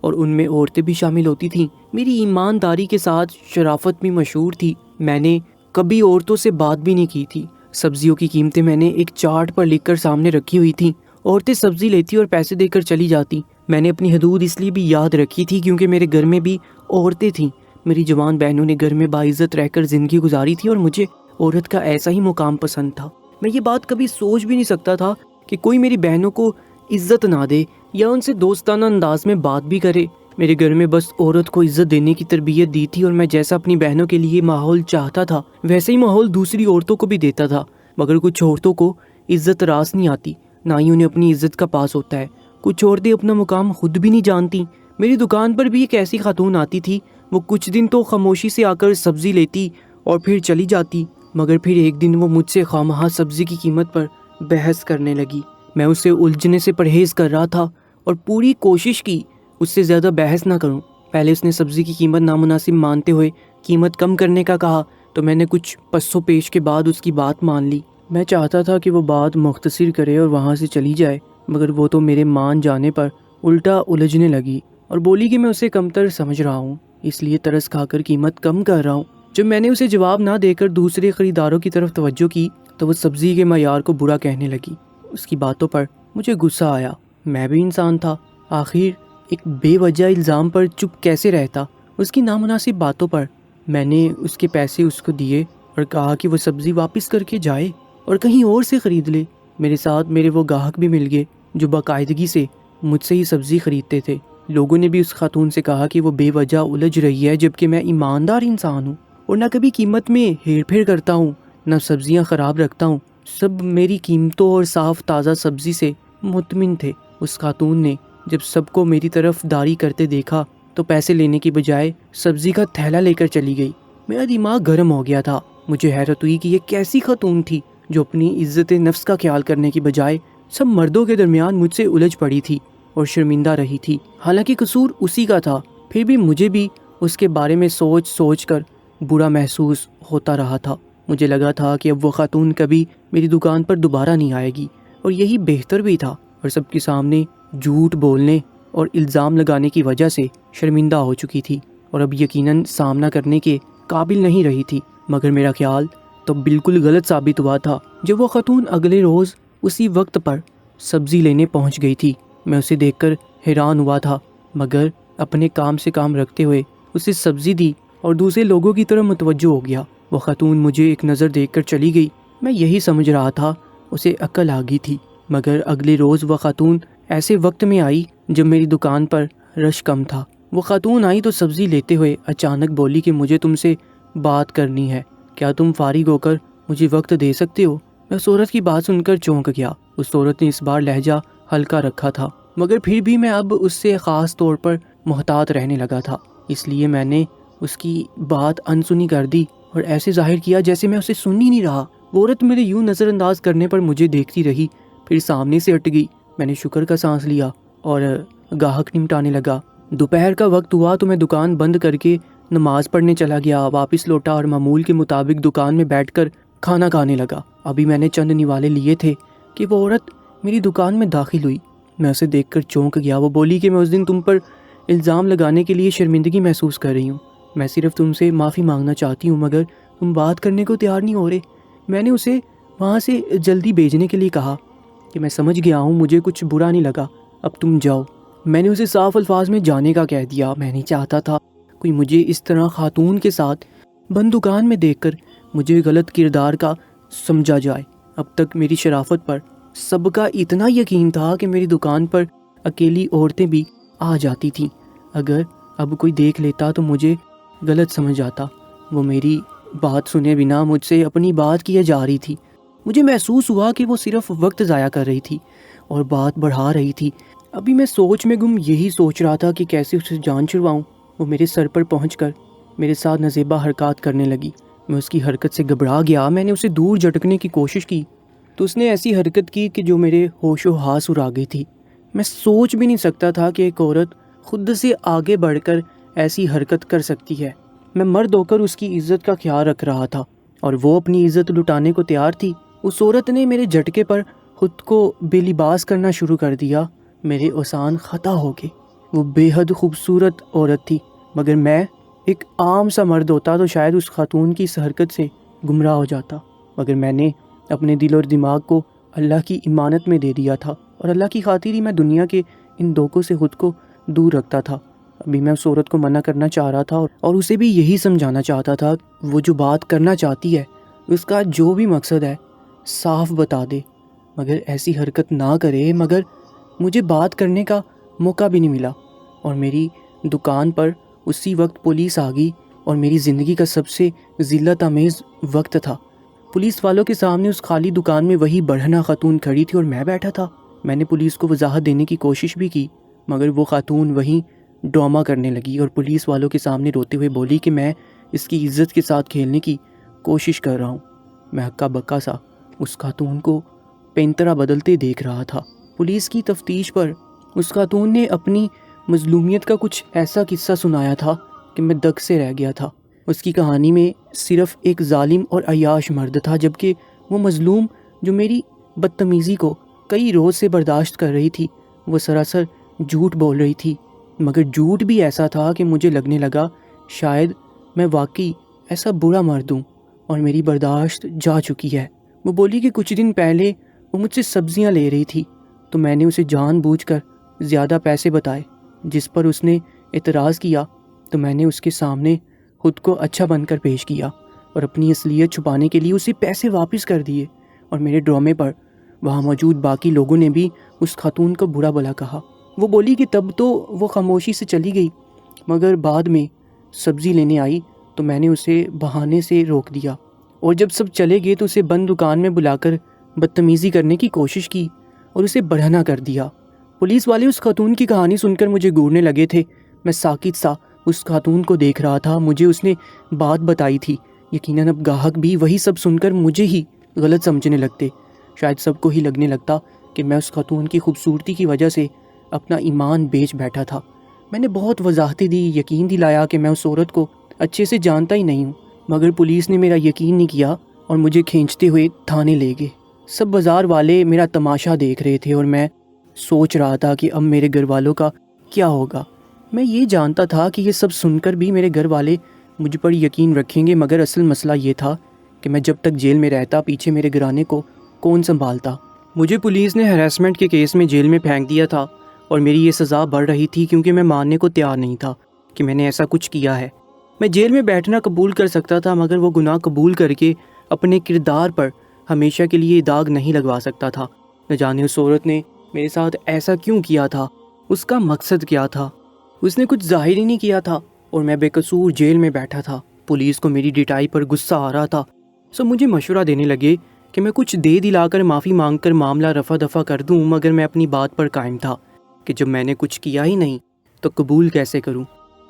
اور ان میں عورتیں بھی شامل ہوتی تھیں۔ میری ایمانداری کے ساتھ شرافت بھی مشہور تھی۔ میں نے کبھی عورتوں سے بات بھی نہیں کی تھی۔ سبزیوں کی قیمتیں میں نے ایک چارٹ پر لکھ کر سامنے رکھی ہوئی تھیں۔ عورتیں سبزی لیتی اور پیسے دے کر چلی جاتی۔ میں نے اپنی حدود اس لیے بھی یاد رکھی تھی کیونکہ میرے گھر میں بھی عورتیں تھیں۔ میری جوان بہنوں نے گھر میں باعزت رہ کر زندگی گزاری تھی اور مجھے عورت کا ایسا ہی مقام پسند تھا۔ میں یہ بات کبھی سوچ بھی نہیں سکتا تھا کہ کوئی میری بہنوں کو عزت نہ دے یا ان سے دوستانہ انداز میں بات بھی کرے۔ میرے گھر میں بس عورت کو عزت دینے کی تربیت دی تھی اور میں جیسا اپنی بہنوں کے لیے ماحول چاہتا تھا ویسے ہی ماحول دوسری عورتوں کو بھی دیتا تھا۔ مگر کچھ عورتوں کو عزت راس نہیں آتی، نہ ہی انہیں اپنی عزت کا پاس ہوتا ہے۔ کچھ عورتیں اپنا مقام خود بھی نہیں جانتی۔ میری دکان پر بھی ایک ایسی خاتون آتی تھی، وہ کچھ دن تو خاموشی سے آ کر سبزی لیتی اور پھر چلی جاتی، مگر پھر ایک دن وہ مجھ سے خواہاں سبزی کی قیمت پر بحث کرنے لگی۔ میں اسے الجھنے سے پرہیز کر رہا تھا اور پوری کوشش کی اس سے زیادہ بحث نہ کروں۔ پہلے اس نے سبزی کی قیمت نامناسب مانتے ہوئے قیمت کم کرنے کا کہا تو میں نے کچھ پس و پیش کے بعد اس کی بات مان لی۔ میں چاہتا تھا کہ وہ بات مختصر کرے اور وہاں سے چلی جائے، مگر وہ تو میرے مان جانے پر الٹا الجھنے لگی اور بولی کہ میں اسے کمتر سمجھ رہا ہوں، اس لیے ترس کھا کر قیمت کم کر رہا ہوں۔ جب میں نے اسے جواب نہ دے کر دوسرے خریداروں کی طرف توجہ کی تو وہ سبزی کے معیار کو برا کہنے لگی۔ اس کی باتوں پر مجھے غصہ آیا۔ میں بھی انسان تھا، آخر ایک بے وجہ الزام پر چپ کیسے رہتا؟ اس کی نامناسب باتوں پر میں نے اس کے پیسے اس کو دیے اور کہا کہ وہ سبزی واپس کر کے جائے اور کہیں اور سے خرید لے۔ میرے ساتھ میرے وہ گاہک بھی مل گئے جو باقاعدگی سے مجھ سے ہی سبزی خریدتے تھے۔ لوگوں نے بھی اس خاتون سے کہا کہ وہ بے وجہ الجھ رہی ہے، جبکہ میں ایماندار انسان ہوں اور نہ کبھی قیمت میں ہیر پھیر کرتا ہوں، نہ سبزیاں خراب رکھتا ہوں۔ سب میری قیمتوں اور صاف تازہ سبزی سے مطمئن تھے۔ اس خاتون نے جب سب کو میری طرف داری کرتے دیکھا تو پیسے لینے کی بجائے سبزی کا تھیلا لے کر چلی گئی۔ میرا دماغ گرم ہو گیا تھا۔ مجھے حیرت ہوئی کہ یہ کیسی خاتون تھی جو اپنی عزت نفس کا خیال کرنے کی بجائے سب مردوں کے درمیان مجھ سے الجھ پڑی تھی اور شرمندہ رہی تھی۔ حالانکہ قصور اسی کا تھا، پھر بھی مجھے بھی اس کے بارے میں سوچ کر برا محسوس ہوتا رہا تھا۔ مجھے لگا تھا کہ اب وہ خاتون کبھی میری دکان پر دوبارہ نہیں آئے گی، اور یہی بہتر بھی تھا، اور سب کے سامنے جھوٹ بولنے اور الزام لگانے کی وجہ سے شرمندہ ہو چکی تھی اور اب یقیناً سامنا کرنے کے قابل نہیں رہی تھی۔ مگر میرا خیال تو بالکل غلط ثابت ہوا تھا جب وہ خاتون اگلے روز اسی وقت پر سبزی لینے پہنچ گئی تھی۔ میں اسے دیکھ کر حیران ہوا تھا، مگر اپنے کام سے کام رکھتے ہوئے اسے سبزی دی اور دوسرے لوگوں کی طرح متوجہ ہو گیا۔ وہ خاتون مجھے ایک نظر دیکھ کر چلی گئی۔ میں یہی سمجھ رہا تھا اسے عقل آ گئی تھی، مگر اگلے روز وہ خاتون ایسے وقت میں آئی جب میری دکان پر رش کم تھا۔ وہ خاتون آئی تو سبزی لیتے ہوئے اچانک بولی کہ مجھے تم سے بات کرنی ہے، کیا تم فارغ ہو کر مجھے وقت دے سکتے ہو؟ میں اس عورت کی بات سن کر چونک گیا۔ اس عورت نے اس بار لہجہ ہلکا رکھا تھا، مگر پھر بھی میں اب اس سے خاص طور پر محتاط رہنے لگا تھا، اس لیے میں نے اس کی بات انسنی کر دی اور ایسے ظاہر کیا جیسے میں اسے سن ہی نہیں رہا۔ وہ عورت میرے یوں نظر انداز کرنے پر مجھے دیکھتی رہی، پھر سامنے سے ہٹ گئی۔ میں نے شکر کا سانس لیا اور گاہک نمٹانے لگا۔ دوپہر کا وقت ہوا تو میں دکان بند کر کے نماز پڑھنے چلا گیا، واپس لوٹا اور معمول کے مطابق دکان میں بیٹھ کر کھانا کھانے لگا۔ ابھی میں نے چند نوالے لیے تھے کہ وہ عورت میری دکان میں داخل ہوئی۔ میں اسے دیکھ کر چونک گیا۔ وہ بولی کہ میں اس دن تم پر الزام لگانے کے لیے شرمندگی محسوس کر رہی ہوں، میں صرف تم سے معافی مانگنا چاہتی ہوں، مگر تم بات کرنے کو تیار نہیں ہو رہے۔ میں نے اسے وہاں سے جلدی بھیجنے کے لیے کہا کہ میں سمجھ گیا ہوں، مجھے کچھ برا نہیں لگا، اب تم جاؤ۔ میں نے اسے صاف الفاظ میں جانے کا کہہ دیا۔ میں نہیں چاہتا تھا کوئی مجھے اس طرح خاتون کے ساتھ بند دکان میں دیکھ کر مجھے غلط کردار کا سمجھا جائے۔ اب تک میری شرافت پر سب کا اتنا یقین تھا کہ میری دکان پر اکیلی عورتیں بھی آ جاتی تھیں، اگر اب کوئی دیکھ لیتا تو مجھے غلط سمجھ آتا۔ وہ میری بات سنے بنا مجھ سے اپنی بات کیے جا رہی تھی۔ مجھے محسوس ہوا کہ وہ صرف وقت ضائع کر رہی تھی اور بات بڑھا رہی تھی۔ ابھی میں سوچ میں گم یہی سوچ رہا تھا کہ کیسے اسے جان چھڑواؤں۔ وہ میرے سر پر پہنچ کر میرے ساتھ نازیبا حرکات کرنے لگی۔ میں اس کی حرکت سے گھبرا گیا۔ میں نے اسے دور جھٹکنے کی کوشش کی تو اس نے ایسی حرکت کی کہ جو میرے ہوش و حواس اڑا گئی تھی۔ میں سوچ بھی نہیں سکتا تھا کہ ایک عورت خود سے آگے بڑھ کر ایسی حرکت کر سکتی ہے۔ میں مرد ہو کر اس کی عزت کا خیال رکھ رہا تھا اور وہ اپنی عزت لٹانے کو تیار تھی۔ اس عورت نے میرے جھٹکے پر خود کو بے لباس کرنا شروع کر دیا۔ میرے اوزان خطا ہو گئے۔ وہ بے حد خوبصورت عورت تھی، مگر میں ایک عام سا مرد ہوتا تو شاید اس خاتون کی اس حرکت سے گمراہ ہو جاتا، مگر میں نے اپنے دل اور دماغ کو اللہ کی امانت میں دے دیا تھا، اور اللہ کی خاطر ہی میں دنیا کے ان دھوکوں سے خود کو دور رکھتا تھا۔ ابھی میں اس عورت کو منع کرنا چاہ رہا تھا اور اسے بھی یہی سمجھانا چاہتا تھا، وہ جو بات کرنا چاہتی ہے اس کا جو بھی مقصد ہے صاف بتا دے، مگر ایسی حرکت نہ کرے۔ مگر مجھے بات کرنے کا موقع بھی نہیں ملا، اور میری دکان پر اسی وقت پولیس آ گئی، اور میری زندگی کا سب سے ذلت آمیز وقت تھا۔ پولیس والوں کے سامنے اس خالی دکان میں وہی بڑھنا خاتون کھڑی تھی اور میں بیٹھا تھا۔ میں نے پولیس کو وضاحت دینے کی کوشش بھی کی، مگر وہ خاتون وہیں ڈرامہ کرنے لگی اور پولیس والوں کے سامنے روتے ہوئے بولی کہ میں اس کی عزت کے ساتھ کھیلنے کی کوشش کر رہا ہوں۔ میں ہکا بکا سا اس خاتون کو پینترا بدلتے دیکھ رہا تھا۔ پولیس کی تفتیش پر اس خاتون نے اپنی مظلومیت کا کچھ ایسا قصہ سنایا تھا کہ میں دگ سے رہ گیا تھا۔ اس کی کہانی میں صرف ایک ظالم اور عیاش مرد تھا، جبکہ وہ مظلوم جو میری بدتمیزی کو کئی روز سے برداشت کر رہی تھی وہ سراسر جھوٹ بول رہی تھی، مگر جھوٹ بھی ایسا تھا کہ مجھے لگنے لگا شاید میں واقعی ایسا برا مرد ہوں اور میری برداشت جا چکی ہے۔ وہ بولی کہ کچھ دن پہلے وہ مجھ سے سبزیاں لے رہی تھی تو میں نے اسے جان بوجھ کر زیادہ پیسے بتائے، جس پر اس نے اعتراض کیا تو میں نے اس کے سامنے خود کو اچھا بن کر پیش کیا اور اپنی اصلیت چھپانے کے لیے اسے پیسے واپس کر دیے، اور میرے ڈرامے پر وہاں موجود باقی لوگوں نے بھی اس خاتون کو برا بھلا کہا۔ وہ بولی کہ تب تو وہ خاموشی سے چلی گئی، مگر بعد میں سبزی لینے آئی تو میں نے اسے بہانے سے روک دیا، اور جب سب چلے گئے تو اسے بند دکان میں بلا کر بدتمیزی کرنے کی کوشش کی اور اسے برہنہ کر دیا۔ پولیس والے اس خاتون کی کہانی سن کر مجھے گھورنے لگے تھے۔ میں ساکت سا اس خاتون کو دیکھ رہا تھا۔ مجھے اس نے بات بتائی تھی، یقیناً اب گاہک بھی وہی سب سن کر مجھے ہی غلط سمجھنے لگتے۔ شاید سب کو ہی لگنے لگتا کہ میں اس خاتون کی خوبصورتی کی وجہ سے اپنا ایمان بیچ بیٹھا تھا۔ میں نے بہت وضاحتیں دی، یقین دلایا کہ میں اس عورت کو اچھے سے جانتا ہی نہیں ہوں، مگر پولیس نے میرا یقین نہیں کیا اور مجھے کھینچتے ہوئے تھانے لے گئے۔ سب بازار والے میرا تماشا دیکھ رہے تھے اور میں سوچ رہا تھا کہ اب میرے گھر والوں کا کیا ہوگا۔ میں یہ جانتا تھا کہ یہ سب سن کر بھی میرے گھر والے مجھ پر یقین رکھیں گے، مگر اصل مسئلہ یہ تھا کہ میں جب تک جیل میں رہتا پیچھے میرے گھرانے کو کون سنبھالتا۔ مجھے پولیس نے ہراسمنٹ کے کیس میں جیل میں پھینک دیا تھا اور میری یہ سزا بڑھ رہی تھی کیونکہ میں ماننے کو تیار نہیں تھا کہ میں نے ایسا کچھ کیا ہے۔ میں جیل میں بیٹھنا قبول کر سکتا تھا، مگر وہ گناہ قبول کر کے اپنے کردار پر ہمیشہ کے لیے داغ نہیں لگوا سکتا تھا۔ نہ جانے اس عورت نے میرے ساتھ ایسا کیوں کیا تھا، اس کا مقصد کیا تھا۔ اس نے کچھ ظاہر ہی نہیں کیا تھا اور میں بے قصور جیل میں بیٹھا تھا۔ پولیس کو میری ڈٹائی پر غصہ آ رہا تھا، سب مجھے مشورہ دینے لگے کہ میں کچھ دے دلا کر معافی مانگ کر معاملہ رفع دفع کر دوں، مگر میں اپنی بات پر قائم تھا کہ جب میں نے کچھ کیا ہی نہیں تو قبول کیسے کروں۔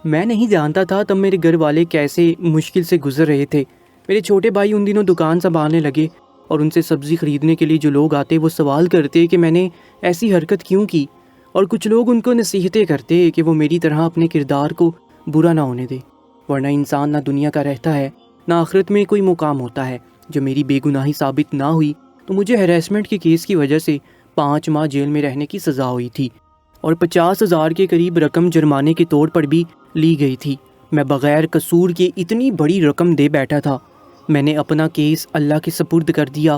میں نہیں جانتا تھا تب میرے گھر والے کیسے مشکل سے گزر رہے تھے۔ میرے چھوٹے بھائی ان دنوں دکان سنبھالنے لگے اور ان سے سبزی خریدنے کے لیے جو لوگ آتے وہ سوال کرتے کہ میں نے ایسی حرکت کیوں کی، اور کچھ لوگ ان کو نصیحتیں کرتے کہ وہ میری طرح اپنے کردار کو برا نہ ہونے دے، ورنہ انسان نہ دنیا کا رہتا ہے نہ آخرت میں کوئی مقام ہوتا ہے۔ جو میری بے گناہی ثابت نہ ہوئی تو مجھے ہراسمنٹ کے کیس کی وجہ سے 5 ماہ جیل میں رہنے کی سزا ہوئی تھی اور 50,000 کے قریب رقم جرمانے کے طور پر بھی لی گئی تھی۔ میں بغیر قصور کے اتنی بڑی رقم دے بیٹھا تھا۔ میں نے اپنا کیس اللہ کے سپرد کر دیا،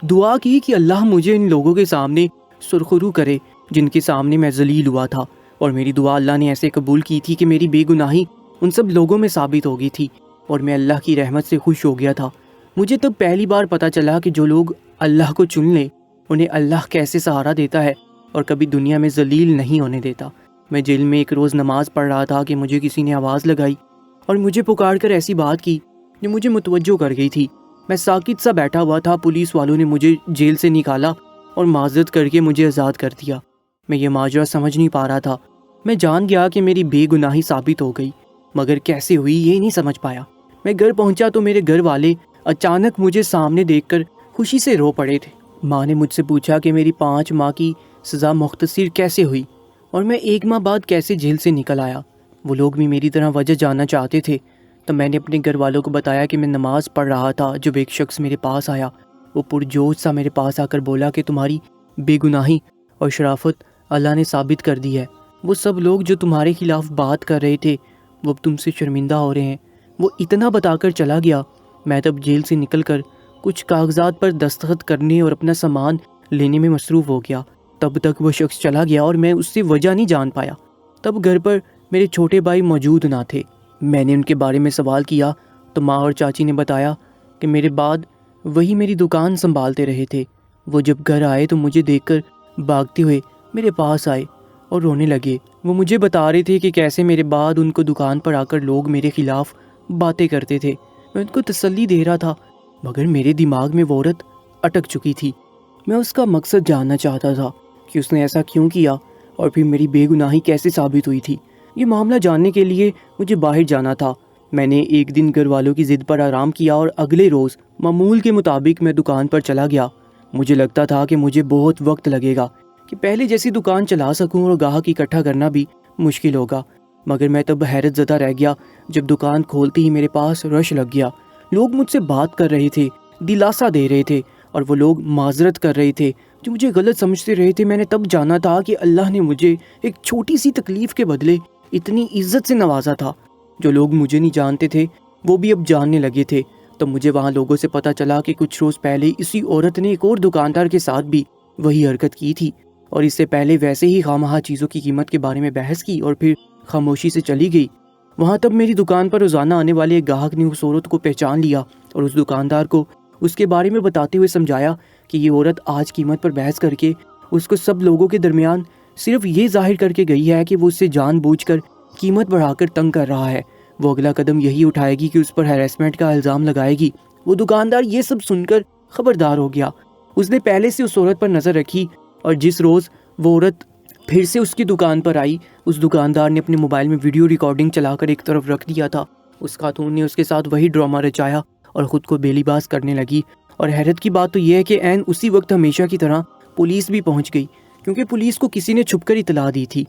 دعا کی کہ اللہ مجھے ان لوگوں کے سامنے سرخرو کرے جن کے سامنے میں ذلیل ہوا تھا، اور میری دعا اللہ نے ایسے قبول کی تھی کہ میری بے گناہی ان سب لوگوں میں ثابت ہو گئی تھی اور میں اللہ کی رحمت سے خوش ہو گیا تھا۔ مجھے تب پہلی بار پتہ چلا کہ جو لوگ اللہ کو چن لیں انہیں اللہ کیسے سہارا دیتا ہے اور کبھی دنیا میں ذلیل نہیں ہونے دیتا۔ میں جیل میں ایک روز نماز پڑھ رہا تھا کہ مجھے کسی نے آواز لگائی اور مجھے پکار کر ایسی بات کی جو مجھے متوجہ کر گئی تھی۔ میں ساکت سا بیٹھا ہوا تھا۔ پولیس والوں نے مجھے جیل سے نکالا اور معذرت کر کے مجھے آزاد کر دیا۔ میں یہ ماجرا سمجھ نہیں پا رہا تھا۔ میں جان گیا کہ میری بے گناہی ثابت ہو گئی، مگر کیسے ہوئی یہ نہیں سمجھ پایا۔ میں گھر پہنچا تو میرے گھر والے اچانک مجھے سامنے دیکھ کر خوشی سے رو پڑے تھے۔ ماں نے مجھ سے پوچھا کہ میری 5 ماہ کی سزا مختصر کیسے ہوئی اور میں 1 ماہ بعد کیسے جیل سے نکل آیا۔ وہ لوگ بھی میری طرح وجہ جاننا چاہتے تھے، تو میں نے اپنے گھر والوں کو بتایا کہ میں نماز پڑھ رہا تھا جب ایک شخص میرے پاس آیا۔ وہ پرجوش سا میرے پاس آ کر بولا کہ تمہاری بے گناہی اور شرافت اللہ نے ثابت کر دی ہے، وہ سب لوگ جو تمہارے خلاف بات کر رہے تھے وہ اب تم سے شرمندہ ہو رہے ہیں۔ وہ اتنا بتا کر چلا گیا۔ میں تب جیل سے نکل کر کچھ کاغذات پر دستخط کرنے اور اپنا سامان لینے میں مصروف ہو گیا۔ تب تک وہ شخص چلا گیا اور میں اس سے وجہ نہیں جان پایا۔ تب گھر پر میرے چھوٹے بھائی موجود نہ تھے۔ میں نے ان کے بارے میں سوال کیا تو ماں اور چاچی نے بتایا کہ میرے بعد وہی میری دکان سنبھالتے رہے تھے۔ وہ جب گھر آئے تو مجھے دیکھ کر بھاگتے ہوئے میرے پاس آئے اور رونے لگے۔ وہ مجھے بتا رہے تھے کہ کیسے میرے بعد ان کو دکان پر آ کر لوگ میرے خلاف باتیں کرتے تھے۔ میں ان کو تسلی دے رہا تھا مگر میرے دماغ میں وہ عورت اٹک چکی تھی۔ میں اس کا مقصد جاننا چاہتا تھا کہ اس نے ایسا کیوں کیا اور پھر میری بے گناہی کیسے ثابت ہوئی تھی۔ یہ معاملہ جاننے کے لیے مجھے باہر جانا تھا۔ میں نے ایک دن گھر والوں کی ضد پر آرام کیا اور اگلے روز معمول کے مطابق میں دکان پر چلا گیا۔ مجھے لگتا تھا کہ مجھے بہت وقت لگے گا کہ پہلے جیسی دکان چلا سکوں اور گاہک اکٹھا کرنا بھی مشکل ہوگا، مگر میں تب حیرت زدہ رہ گیا جب دکان کھولتے ہی میرے پاس رش لگ گیا۔ لوگ مجھ سے بات کر رہے تھے، دلاسا دے رہے تھے اور وہ لوگ معذرت کر رہے تھے جو مجھے غلط سمجھتے رہے تھے۔ میں نے تب جانا تھا کہ اللہ نے مجھے ایک چھوٹی سی تکلیف کے بدلے اتنی عزت سے نوازا تھا۔ جو لوگ مجھے نہیں جانتے تھے وہ بھی اب جاننے لگے تھے۔ تو مجھے وہاں لوگوں سے پتہ چلا کہ کچھ روز پہلے اسی عورت نے ایک اور دکاندار کے ساتھ بھی وہی حرکت کی تھی اور اس سے پہلے ویسے ہی خواہ چیزوں کی قیمت کے بارے میں بحث کی اور پھر خاموشی سے چلی گئی۔ وہاں تب میری دکان پر روزانہ آنے والے ایک گاہک نے اس عورت کو پہچان لیا اور اس دکاندار کو اس کے بارے میں بتاتے ہوئے سمجھایا کہ یہ عورت آج قیمت پر بحث کر کے اس کو سب لوگوں کے درمیان صرف یہ ظاہر کر کے گئی ہے کہ وہ اس سے جان بوجھ کر قیمت بڑھا کر تنگ کر رہا ہے۔ وہ اگلا قدم یہی اٹھائے گی کہ اس پر ہیراسمنٹ کا الزام لگائے گی۔ وہ دکاندار یہ سب سن کر خبردار ہو گیا۔ اس نے پہلے سے اس عورت پر نظر رکھی اور جس روز وہ عورت پھر سے اس کی دکان پر آئی، اس دکاندار نے اپنے موبائل میں ویڈیو ریکارڈنگ چلا کر ایک طرف رکھ دیا تھا۔ اس خاتون نے اس کے ساتھ وہی ڈرامہ رچایا اور خود کو بے لباس کرنے لگی۔ اور حیرت کی بات تو یہ ہے کہ عین اسی وقت ہمیشہ کی طرح پولیس بھی پہنچ گئی، کیونکہ پولیس کو کسی نے چھپ کر اطلاع دی تھی۔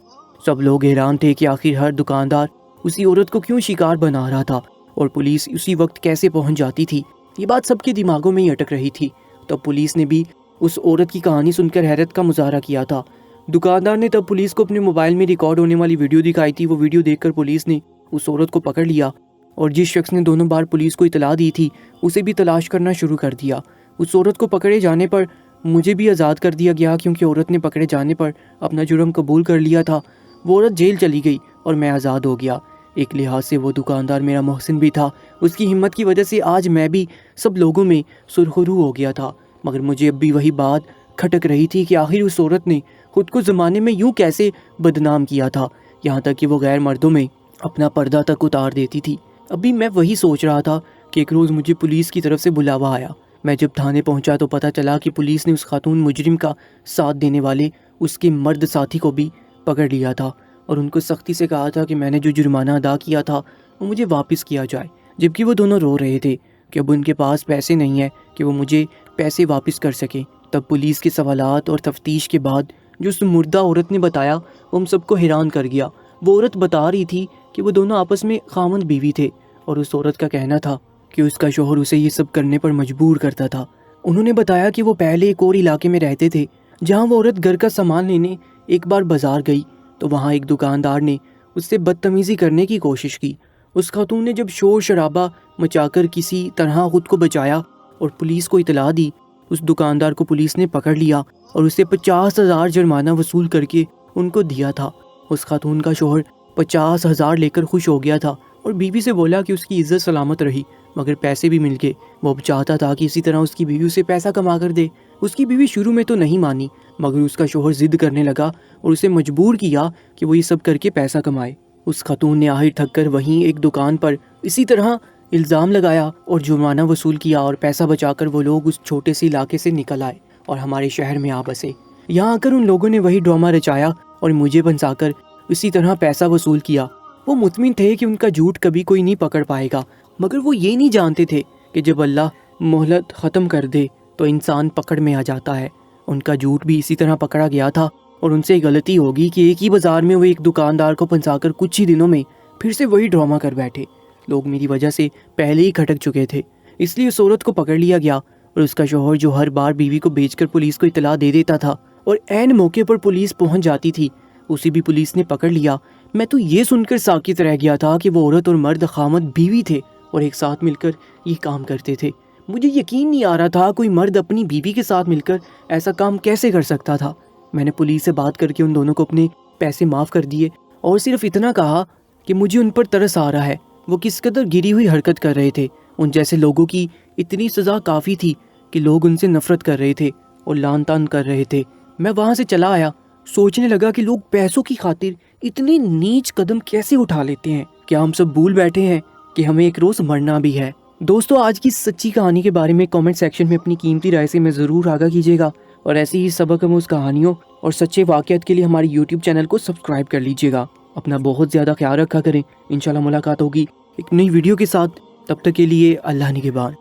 سب لوگ حیران تھے کہ آخر ہر دکاندار اسی عورت کو کیوں شکار بنا رہا تھا اور پولیس اسی وقت کیسے پہنچ جاتی تھی۔ یہ بات سب کے دماغوں میں ہی اٹک رہی تھی۔ تب پولیس نے بھی اس عورت کی کہانی سن کر حیرت کا مظاہرہ کیا تھا۔ دکاندار نے تب پولیس کو اپنے موبائل میں ریکارڈ ہونے والی ویڈیو دکھائی تھی۔ وہ ویڈیو دیکھ کر پولیس نے اس عورت کو پکڑ لیا اور جس شخص نے دونوں بار پولیس کو اطلاع دی تھی اسے بھی تلاش کرنا شروع کر دیا۔ اس عورت کو پکڑے جانے پر مجھے بھی آزاد کر دیا گیا، کیونکہ عورت نے پکڑے جانے پر اپنا جرم قبول کر لیا تھا۔ وہ عورت جیل چلی گئی اور میں آزاد ہو گیا۔ ایک لحاظ سے وہ دکاندار میرا محسن بھی تھا۔ اس کی ہمت کی وجہ سے آج میں بھی سب لوگوں میں سرخرو ہو گیا تھا، مگر مجھے اب بھی وہی بات کھٹک رہی تھی کہ آخر اس عورت نے خود کو زمانے میں یوں کیسے بدنام کیا تھا، یہاں تک کہ وہ غیر مردوں میں اپنا پردہ تک اتار دیتی تھی۔ ابھی میں وہی سوچ رہا تھا کہ ایک روز مجھے پولیس کی طرف سے بلاوا آیا۔ میں جب تھانے پہنچا تو پتہ چلا کہ پولیس نے اس خاتون مجرم کا ساتھ دینے والے اس کے مرد ساتھی کو بھی پکڑ لیا تھا اور ان کو سختی سے کہا تھا کہ میں نے جو جرمانہ ادا کیا تھا وہ مجھے واپس کیا جائے، جبکہ وہ دونوں رو رہے تھے کہ اب ان کے پاس پیسے نہیں ہیں کہ وہ مجھے پیسے واپس کر سکیں۔ تب پولیس کے سوالات اور تفتیش کے بعد جو اس مردہ عورت نے بتایا وہ ہم سب کو حیران کر گیا۔ وہ عورت بتا رہی تھی کہ وہ دونوں آپس میں خاوند بیوی تھے اور اس عورت کا کہنا تھا کہ اس کا شوہر اسے یہ سب کرنے پر مجبور کرتا تھا۔ انہوں نے بتایا کہ وہ پہلے ایک اور علاقے میں رہتے تھے جہاں وہ عورت گھر کا سامان لینے ایک بار بازار گئی تو وہاں ایک دکاندار نے اس سے بدتمیزی کرنے کی کوشش کی۔ اس خاتون نے جب شور شرابہ مچا کر کسی طرح خود کو بچایا اور پولیس کو اطلاع دی، اس دکاندار کو پولیس نے پکڑ لیا اور اسے 50,000 جرمانہ وصول کر کے ان کو دیا تھا۔ اس خاتون کا شوہر 50,000 لے کر خوش ہو گیا تھا اور بیوی سے بولا کہ اس کی عزت سلامت رہی، مگر پیسے بھی مل گئے۔ وہ اب چاہتا تھا کہ اسی طرح اس کی بیوی اسے پیسہ کما کر دے۔ اس کی بیوی شروع میں تو نہیں مانی، مگر اس کا شوہر ضد کرنے لگا اور اسے مجبور کیا کہ وہ یہ سب کر کے پیسہ کمائے۔ اس خاتون نے آخر تھک کر وہیں ایک دکان پر اسی طرح الزام لگایا اور جرمانہ وصول کیا اور پیسہ بچا کر وہ لوگ اس چھوٹے سے علاقے سے نکل آئے اور ہمارے شہر میں آ بسے۔ یہاں آ کر ان لوگوں نے وہی ڈرامہ رچایا اور مجھے پھنسا کر اسی طرح پیسہ وصول کیا۔ وہ مطمئن تھے کہ ان کا جھوٹ کبھی کوئی نہیں پکڑ پائے گا، مگر وہ یہ نہیں جانتے تھے کہ جب اللہ مہلت ختم کر دے تو انسان پکڑ میں آ جاتا ہے۔ ان کا جھوٹ بھی اسی طرح پکڑا گیا تھا اور ان سے غلطی ہوگی کہ ایک ہی بازار میں وہ ایک دکاندار کو پھنسا کر کچھ ہی دنوں میں پھر سے وہی ڈرامہ کر بیٹھے۔ لوگ میری وجہ سے پہلے ہی کھٹک چکے تھے، اس لیے اس عورت کو پکڑ لیا گیا اور اس کا شوہر جو ہر بار بیوی کو بیچ کر پولیس کو اطلاع دے دیتا تھا اور عین موقع پر پولیس پہنچ جاتی تھی، اسے بھی پولیس نے پکڑ لیا۔ میں تو یہ سن کر ساکت رہ گیا تھا کہ وہ عورت اور مرد خامد بیوی تھے اور ایک ساتھ مل کر یہ کام کرتے تھے۔ مجھے یقین نہیں آ رہا تھا کوئی مرد اپنی بیوی کے ساتھ مل کر ایسا کام کیسے کر سکتا تھا۔ میں نے پولیس سے بات کر کے ان دونوں کو اپنے پیسے معاف کر دیے اور صرف اتنا کہا کہ مجھے ان پر ترس آ رہا ہے، وہ کس قدر گری ہوئی حرکت کر رہے تھے۔ ان جیسے لوگوں کی اتنی سزا کافی تھی کہ لوگ ان سے نفرت کر رہے تھے اور لعن طعن کر رہے تھے۔ میں وہاں سے چلا آیا، سوچنے لگا کہ لوگ پیسوں کی خاطر اتنے نیچ قدم کیسے اٹھا لیتے ہیں۔ کیا ہم سب بھول بیٹھے ہیں کہ ہمیں ایک روز مرنا بھی ہے؟ دوستو، آج کی سچی کہانی کے بارے میں کامنٹ سیکشن میں اپنی قیمتی رائے سے میں ضرور آگاہ کیجیے گا، اور ایسی ہی سبق آموز کہانیوں اور سچے واقعات کے لیے ہماری یوٹیوب چینل کو سبسکرائب کر لیجیے گا۔ اپنا بہت زیادہ خیال رکھا کریں۔ انشاءاللہ ملاقات ہوگی ایک نئی ویڈیو کے ساتھ، تب تک کے لیے اللہ نگہبان۔